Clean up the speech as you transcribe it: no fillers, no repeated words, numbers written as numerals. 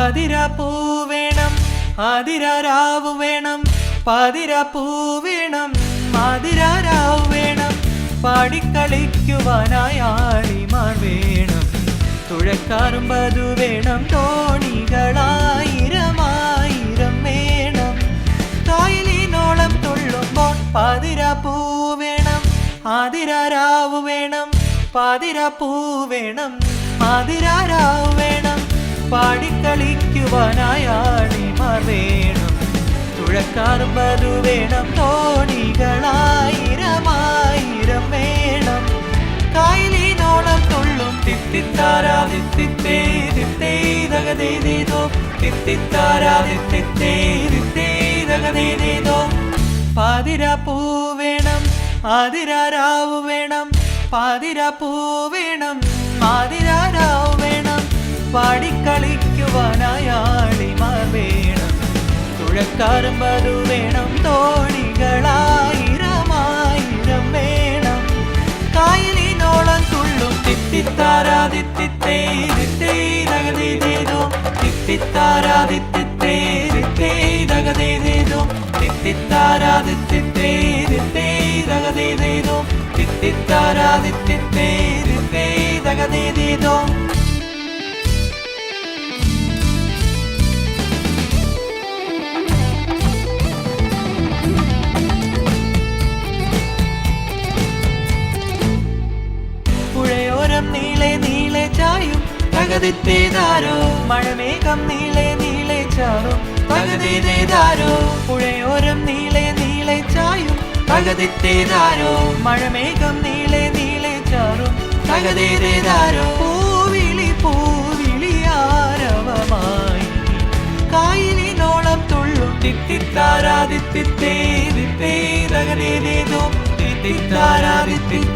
പാതിരാപ്പൂ വേണം ആതിരാരാവ് വേണം പാതിരാപ്പൂ വേണം ആതിരാരാവ് വേണം പാടിക്കളിക്കുവാനായി ആളിമാർ വേണം തുഴക്കാറും ബതു വേണം തോണികളായിരമായിരം വേണം കായലിനോളം തുള്ളുമ്പോൾ പാതിരാപ്പൂ വേണം ആതിരാരാവ് വേണം പാതിരാപ്പൂ വേണം ആതിരാരാവ് വേണം പാടിക്കളിക്കുവാനായി ആളിമാർ വേണം തുഴക്കാറും ബതു വേണം തോണികളായിരമായിരം വേണം കായലിനോളം തുള്ളും തിത്തിത്താരാ തിത്തിത്തേ തിത്തേ തകതേതേതോ തിത്തിത്താരാ തിത്തിത്തേ തിത്തേ തകതേതേതോ പാതിരാപ്പൂ വേണം ആതിരാരാവ് വേണം പാതിരാപ്പൂ വേണം ആതിരാരാവ് വേണം പാടിക്കളിക്കുവാനായി ആളിമാർ വേണം തുഴക്കാറും ബതു വേണം തോണികളായിരമായിരം വേണം കായലിനോളം തുള്ളും തിത്തിത്താരാ തിത്തിത്തേ തിത്തേ തകതേതേതോ തിത്തിത്താരാ തിത്തിത്തേ തിത്തേ തകതേതേതോ തിത്തിത്താരാ തിത്തിത്തേ തിത്തേ തകതേതേതോ തിത്തിത്താരാ തിത്തിത്തേ തിത്തേ തകതേതേതോ പുഴയോരം നീളെ നീളെ ചായും തകതിത്തേതാരോ മഴമേഘം നീളെ നീളെ ചാറും തകതിത്തേതാരോ പുഴയോരം നീളെ നീളെ ചായും തകതിത്തേതാരോ മഴമേഘം നീളെ നീളെ ചാറും തകതിത്തേതാരോ പൂവിളി പൂവിളിയാരവമായി കായലിനോളം തുള്ളും തിത്തിത്താരാ തിത്തിത്തേ തിത്തേ തകതേതേതോ തിത്തിത്താരാ തിത്തിത്തേ